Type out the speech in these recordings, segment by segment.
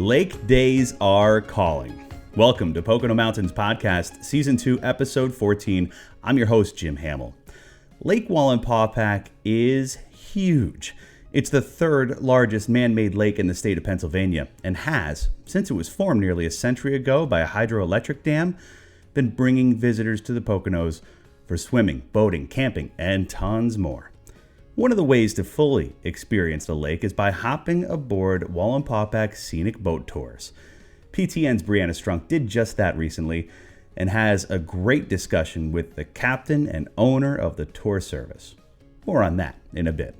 Lake days are calling. Welcome to Pocono Mountains Podcast, Season 2, Episode 14. I'm your host, Jim Hamill. Lake Wallenpaupack is huge. It's the third largest man-made lake in the state of Pennsylvania and has, since it was formed nearly a century ago by a hydroelectric dam, been bringing visitors to the Poconos for swimming, boating, camping, and tons more. One of the ways to fully experience the lake is by hopping aboard Wallenpaupack scenic boat tours. PTN's Brianna Strunk did just that recently and has a great discussion with the captain and owner of the tour service. More on that in a bit.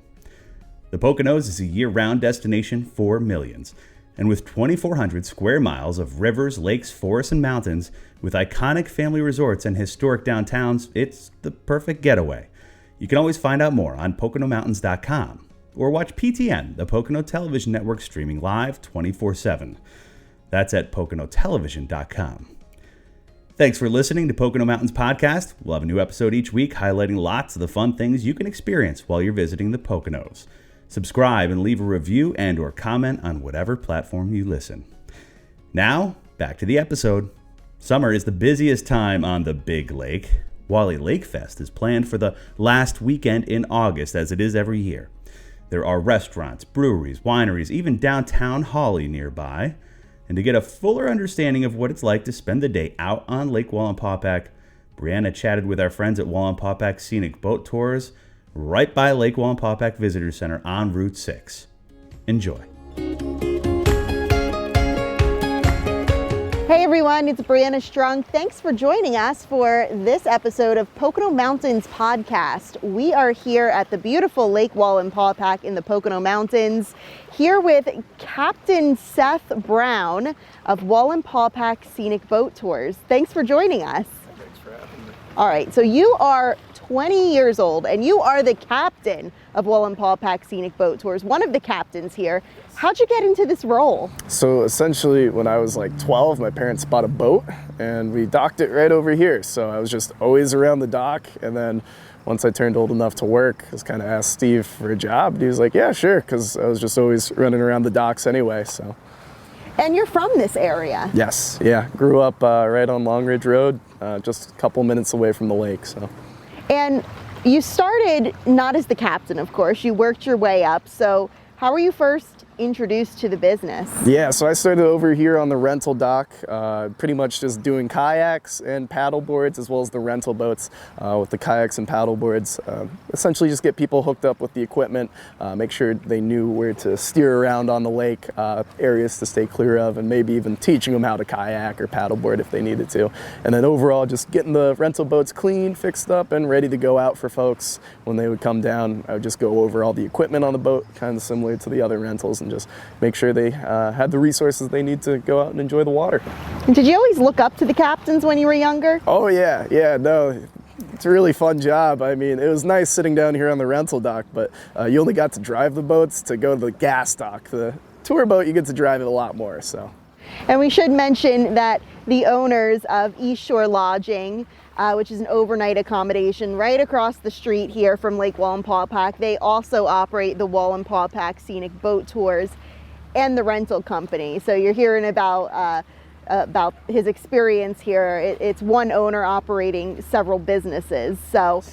The Poconos is a year-round destination for millions, and with 2,400 square miles of rivers, lakes, forests, and mountains, with iconic family resorts and historic downtowns, it's the perfect getaway. You can always find out more on PoconoMountains.com or watch PTN, the Pocono Television Network, streaming live 24/7. That's at PoconoTelevision.com. Thanks for listening to Pocono Mountains Podcast. We'll have a new episode each week highlighting lots of the fun things you can experience while you're visiting the Poconos. Subscribe and leave a review and or comment on whatever platform you listen. Now, back to the episode. Summer is the busiest time on the Big Lake. Wally Lake Fest is planned for the last weekend in August, as it is every year. There are restaurants, breweries, wineries, even downtown Hawley nearby. And to get a fuller understanding of what it's like to spend the day out on Lake Wallenpaupack, Brianna chatted with our friends at Wallenpaupack Scenic Boat Tours right by Lake Wallenpaupack Visitor Center on Route 6. Enjoy. Hey everyone, it's Brianna Strunk. Thanks for joining us for this episode of Pocono Mountains Podcast. We are here at the beautiful Lake Wallenpaupack in the Pocono Mountains, here with Captain Seth Brown of Wallenpaupack Scenic Boat Tours. Thanks for joining us. Thanks for having me. All right, so you are 20 years old and you are the captain of Wallenpaupack Scenic Boat Tours, one of the captains here. How'd you get into this role? So essentially when I was like 12, my parents bought a boat and we docked it right over here. So I was just always around the dock, and then once I turned old enough to work, I was kind of asked Steve for a job. And he was like, yeah, sure, because I was just always running around the docks anyway, so. And you're from this area? Yes, yeah, grew up right on Long Ridge Road, just a couple minutes away from the lake, so. And you started not as the captain, of course, you worked your way up. So how were you first introduced to the business? Yeah, so I started over here on the rental dock, pretty much just doing kayaks and paddle boards, as well as the rental boats with the kayaks and paddle boards. Essentially just get people hooked up with the equipment, make sure they knew where to steer around on the lake, areas to stay clear of, and maybe even teaching them how to kayak or paddleboard if they needed to. And then overall just getting the rental boats clean, fixed up, and ready to go out for folks. When they would come down, I would just go over all the equipment on the boat, kind of similar to the other rentals, and just make sure they had the resources they need to go out and enjoy the water. Did you always look up to the captains when you were younger? Oh yeah, no, it's a really fun job. I mean, it was nice sitting down here on the rental dock, but you only got to drive the boats to go to the gas dock. The tour boat, you get to drive it a lot more, so. And we should mention that the owners of East Shore Lodging, which is an overnight accommodation right across the street here from Lake Wallenpaupack, they also operate the Wallenpaupack Scenic Boat Tours and the rental company. So you're hearing about his experience here. It's one owner operating several businesses. So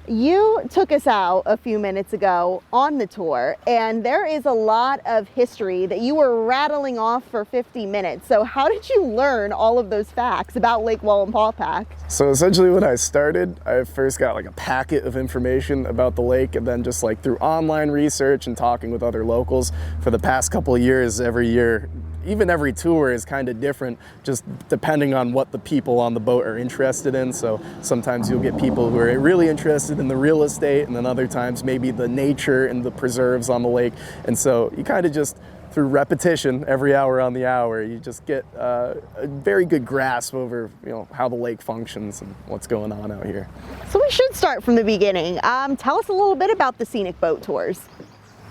you took us out a few minutes ago on the tour, and there is a lot of history that you were rattling off for 50 minutes. So how did you learn all of those facts about Lake Wallenpaupack? So essentially when I started, I first got like a packet of information about the lake, and then just like through online research and talking with other locals for the past couple of years, every year, even every tour is kind of different, just depending on what the people on the boat are interested in. So sometimes you'll get people who are really interested in the real estate, and then other times maybe the nature and the preserves on the lake. And so you kind of just, through repetition every hour on the hour, you just get a very good grasp over how the lake functions and what's going on out here. So we should start from the beginning. Tell us a little bit about the scenic boat tours.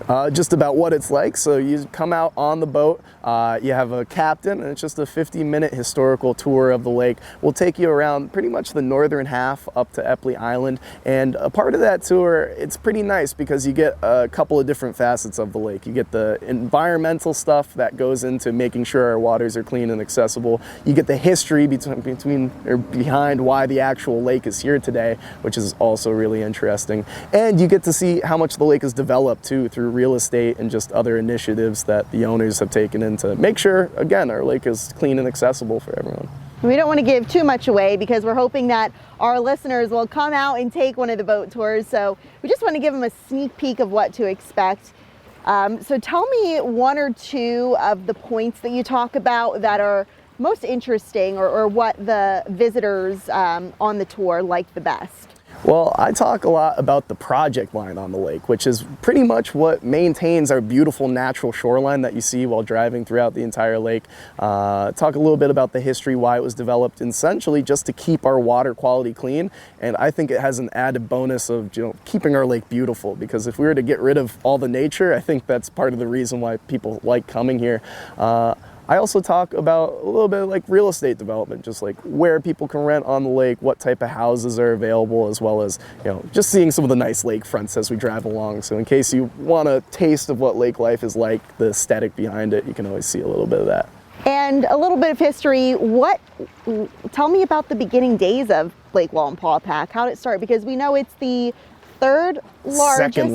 Just about what it's like. So you come out on the boat, you have a captain, and it's just a 50-minute historical tour of the lake. We'll take you around pretty much the northern half up to Epley Island, and a part of that tour, it's pretty nice because you get a couple of different facets of the lake. You get the environmental stuff that goes into making sure our waters are clean and accessible. You get the history behind why the actual lake is here today, which is also really interesting. And you get to see how much the lake has developed too through real estate and just other initiatives that the owners have taken in to make sure, again, our lake is clean and accessible for everyone. We don't want to give too much away because we're hoping that our listeners will come out and take one of the boat tours. So we just want to give them a sneak peek of what to expect. So tell me one or two of the points that you talk about that are most interesting, or what the visitors on the tour like the best. Well, I talk a lot about the project line on the lake, which is pretty much what maintains our beautiful natural shoreline that you see while driving throughout the entire lake. Talk a little bit about the history, why it was developed, essentially just to keep our water quality clean. And I think it has an added bonus of keeping our lake beautiful, because if we were to get rid of all the nature, I think that's part of the reason why people like coming here. I also talk about a little bit of like real estate development, just like where people can rent on the lake, what type of houses are available, as well as, just seeing some of the nice lake fronts as we drive along. So in case you want a taste of what lake life is like, the aesthetic behind it, you can always see a little bit of that. And a little bit of history. Tell me about the beginning days of Lake Wallenpaupack. How did it start? Because we know it's the second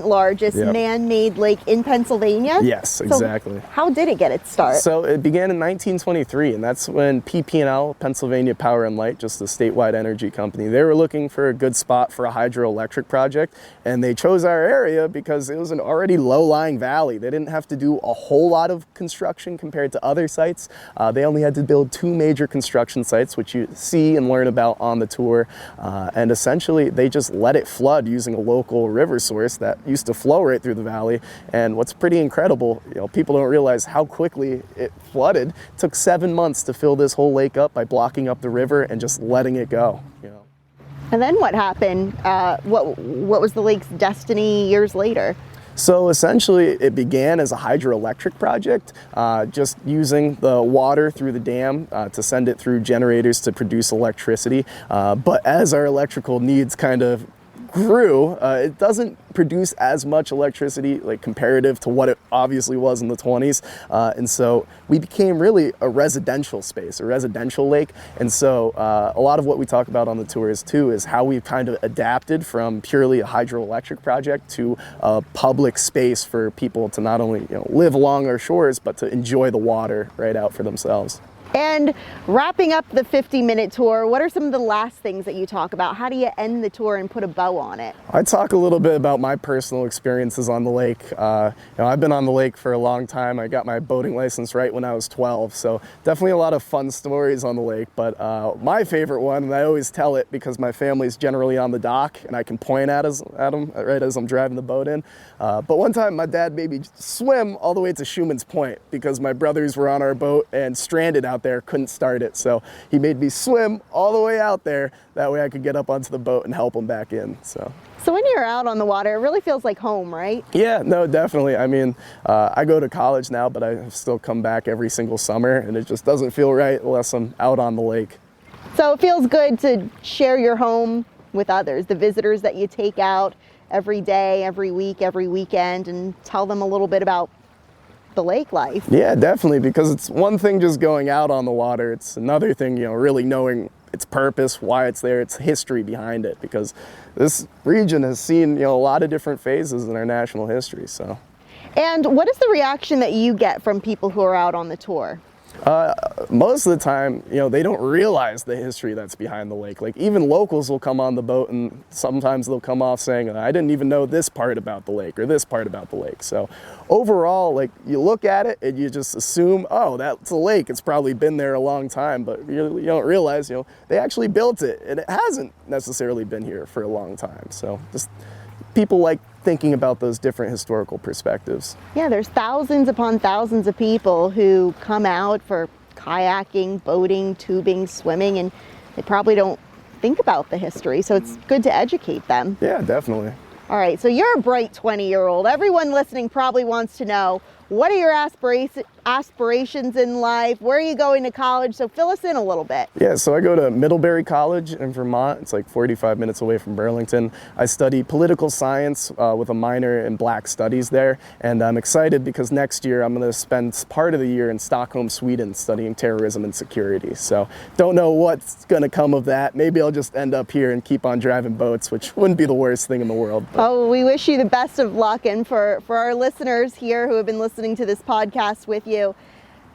largest Yep. man-made lake in Pennsylvania. Yes, exactly. So how did it get its start? So it began in 1923, and that's when PP&L, Pennsylvania Power and Light, just a statewide energy company, they were looking for a good spot for a hydroelectric project, and they chose our area because it was an already low-lying valley. They didn't have to do a whole lot of construction compared to other sites. They only had to build 2 major construction sites, which you see and learn about on the tour, and essentially they just let it flood using a local river source that used to flow right through the valley. And what's pretty incredible, people don't realize how quickly it flooded. It took 7 months to fill this whole lake up by blocking up the river and just letting it go. And then what happened? What was the lake's destiny years later? So essentially it began as a hydroelectric project, just using the water through the dam to send it through generators to produce electricity. But as our electrical needs kind of grew, it doesn't produce as much electricity like comparative to what it obviously was in the 20s. And so we became really a residential space, a residential lake. And so a lot of what we talk about on the tours too is how we've kind of adapted from purely a hydroelectric project to a public space for people to not only live along our shores, but to enjoy the water right out for themselves. And wrapping up the 50-minute tour, what are some of the last things that you talk about? How do you end the tour and put a bow on it? I talk a little bit about my personal experiences on the lake. I've been on the lake for a long time. I got my boating license right when I was 12, so definitely a lot of fun stories on the lake. But my favorite one, and I always tell it because my family's generally on the dock and I can point at them right as I'm driving the boat in. But one time my dad made me swim all the way to Schuman's Point because my brothers were on our boat and stranded out there, couldn't start it. So he made me swim all the way out there. That way I could get up onto the boat and help them back in. So when you're out on the water, it really feels like home, right? Yeah, no, definitely. I mean, I go to college now, but I still come back every single summer, and it just doesn't feel right unless I'm out on the lake. So it feels good to share your home with others, the visitors that you take out every day, every week, every weekend, and tell them a little bit about the lake life. Yeah, definitely, because it's one thing just going out on the water. It's another thing, really knowing its purpose, why it's there, its history behind it, because this region has seen, a lot of different phases in our national history. So. And what is the reaction that you get from people who are out on the tour? Most of the time, they don't realize the history that's behind the lake. Like even locals will come on the boat and sometimes they'll come off saying, I didn't even know this part about the lake or this part about the lake. So overall, like you look at it and you just assume, oh, that's a lake. It's probably been there a long time, but you don't realize, they actually built it and it hasn't necessarily been here for a long time. So just people like thinking about those different historical perspectives. Yeah, there's thousands upon thousands of people who come out for kayaking, boating, tubing, swimming, and they probably don't think about the history, so it's good to educate them. Yeah, definitely. All right, so you're a bright 20-year-old. Everyone listening probably wants to know, what are your aspirations in life? Where are you going to college? So fill us in a little bit. Yeah, so I go to Middlebury College in Vermont. It's like 45 minutes away from Burlington. I study political science with a minor in Black Studies there. And I'm excited because next year I'm going to spend part of the year in Stockholm, Sweden, studying terrorism and security. So don't know what's going to come of that. Maybe I'll just end up here and keep on driving boats, which wouldn't be the worst thing in the world. But. Oh, we wish you the best of luck. And for our listeners here who have been listening to this podcast with you,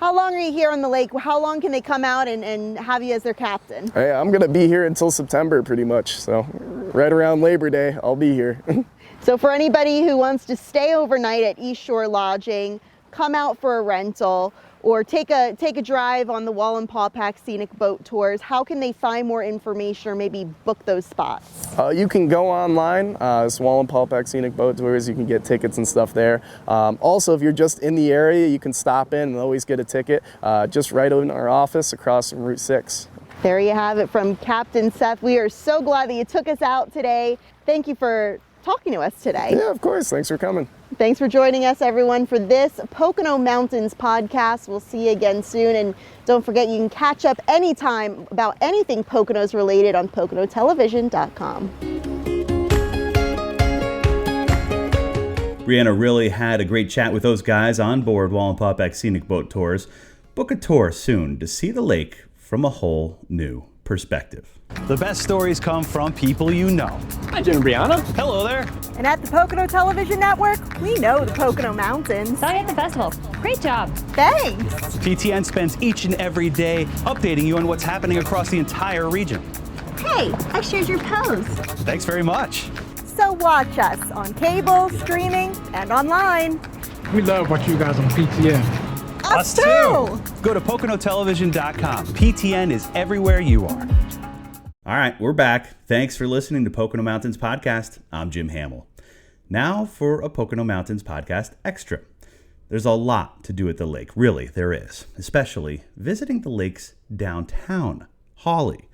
how long are you here on the lake? How long can they come out and have you as their captain? Hey, I'm going to be here until September pretty much. So right around Labor Day, I'll be here. So for anybody who wants to stay overnight at East Shore Lodging, come out for a rental, or take a drive on the Wallenpaupack Scenic Boat Tours, how can they find more information or maybe book those spots? You can go online, it's Wallenpaupack Scenic Boat Tours. You can get tickets and stuff there. Also, if you're just in the area, you can stop in and always get a ticket just right in our office across from Route 6. There you have it from Captain Seth. We are so glad that you took us out today. Thank you for talking to us today. Yeah, of course. Thanks for coming. Thanks for joining us, everyone, for this Pocono Mountains podcast. We'll see you again soon. And don't forget, you can catch up anytime about anything Poconos related on PoconoTelevision.com. Brianna really had a great chat with those guys on board Wallenpaupack Scenic Boat Tours. Book a tour soon to see the lake from a whole new perspective. The best stories come from people you know. Hi, Jim and Brianna. Hello there. And at the Pocono Television Network, we know the Pocono Mountains. Saw you at the festival. Great job. Thanks. PTN spends each and every day updating you on what's happening across the entire region. Hey, I shared your post. Thanks very much. So watch us on cable, streaming, and online. We love what you guys on PTN. Us too. Go to PoconoTelevision.com. PTN is everywhere you are. All right, we're back. Thanks for listening to Pocono Mountains Podcast. I'm Jim Hamill. Now for a Pocono Mountains Podcast Extra. There's a lot to do at the lake, really, there is, especially visiting the lake's downtown, Hawley.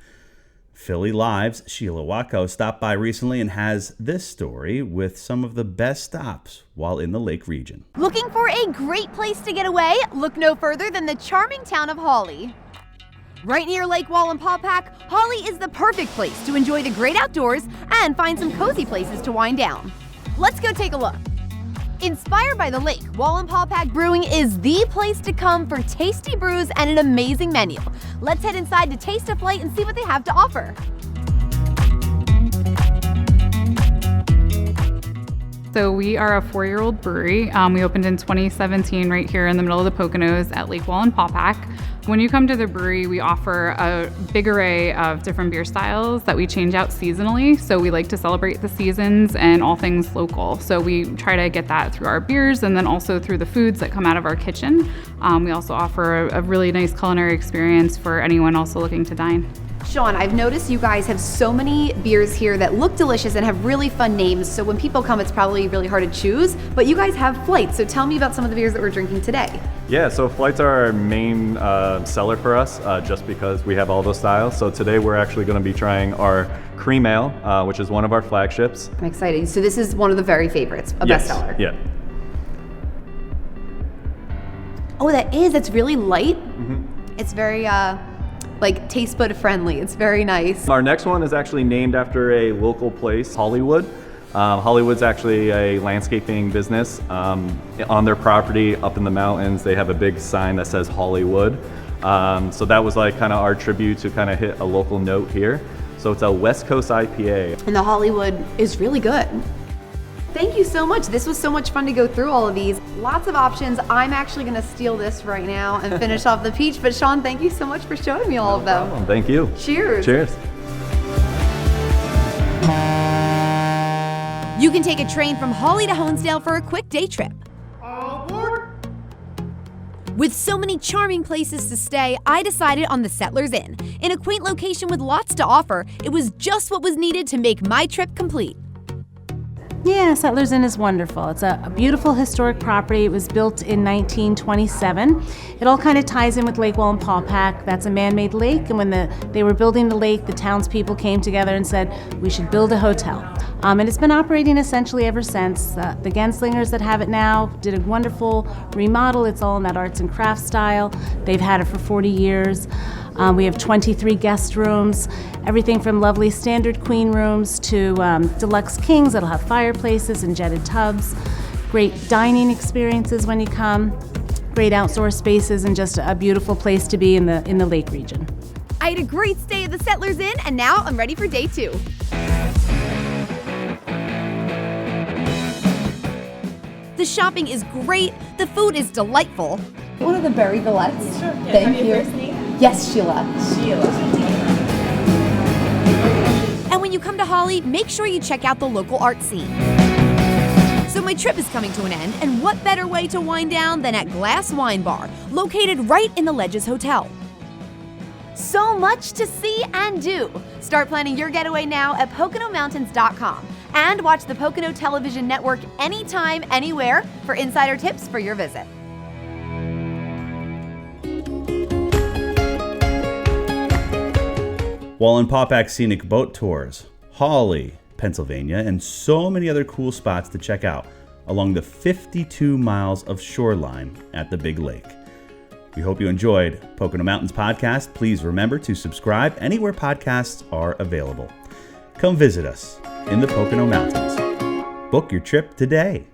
Philly Live's Sheila Wacko stopped by recently and has this story with some of the best stops while in the lake region. Looking for a great place to get away? Look no further than the charming town of Hawley. Right near Lake Wallenpaupack, Hawley is the perfect place to enjoy the great outdoors and find some cozy places to wind down. Let's go take a look. Inspired by the lake, Wallenpaupack Brewing is the place to come for tasty brews and an amazing menu. Let's head inside to Taste a Flight and see what they have to offer. So we are a 4-year-old brewery. We opened in 2017 right here in the middle of the Poconos at Lake Wallenpaupack. When you come to the brewery, we offer a big array of different beer styles that we change out seasonally. So we like to celebrate the seasons and all things local. So we try to get that through our beers and then also through the foods that come out of our kitchen. We also offer a really nice culinary experience for anyone also looking to dine. Sean, I've noticed you guys have so many beers here that look delicious and have really fun names. So when people come, it's probably really hard to choose, but you guys have Flights. So tell me about some of the beers that we're drinking today. Yeah, so Flights are our main seller for us just because we have all those styles. So today we're actually going to be trying our Cream Ale, which is one of our flagships. I'm excited. So this is one of the very favorites, a bestseller. Yeah. Oh, that's really light. Mm-hmm. It's very like taste bud friendly. It's very nice. Our next one is actually named after a local place, Hollywood. Hollywood's actually a landscaping business. On their property up in the mountains, they have a big sign that says Hollywood. So that was like kind of our tribute to kind of hit a local note here. So it's a West Coast IPA. And the Hollywood is really good. Thank you so much. This was so much fun to go through all of these. Lots of options. I'm actually going to steal this right now and finish off the peach. But Sean, thank you so much for showing me all of them. Problem. Thank you. Cheers. Cheers. You can take a train from Hawley to Honesdale for a quick day trip. With so many charming places to stay, I decided on the Settlers Inn. In a quaint location with lots to offer, it was just what was needed to make my trip complete. Yeah, Settlers Inn is wonderful. It's a beautiful historic property. It was built in 1927. It all kind of ties in with Lake Wallenpaupack. That's a man-made lake, and when they were building the lake, the townspeople came together and said, we should build a hotel. And it's been operating essentially ever since. The Genslingers that have it now did a wonderful remodel. It's all in that arts and crafts style. They've had it for 40 years. We have 23 guest rooms, everything from lovely standard queen rooms to deluxe kings that'll have fireplaces and jetted tubs, great dining experiences when you come, great outdoor spaces, and just a beautiful place to be in the lake region. I had a great stay at the Settlers Inn, and now I'm ready for day 2. The shopping is great, the food is delightful. One of the berry galettes. Sure. Yeah. Thank you. First name? Yes, Sheila. And when you come to Holly, make sure you check out the local art scene. So my trip is coming to an end, and what better way to wind down than at Glass Wine Bar, located right in the Ledges Hotel. So much to see and do. Start planning your getaway now at PoconoMountains.com and watch the Pocono Television Network anytime, anywhere for insider tips for your visit. Wallenpaupack Scenic Boat Tours, Holly, Pennsylvania, and so many other cool spots to check out along the 52 miles of shoreline at the Big Lake. We hope you enjoyed Pocono Mountains Podcast. Please remember to subscribe anywhere podcasts are available. Come visit us in the Pocono Mountains. Book your trip today.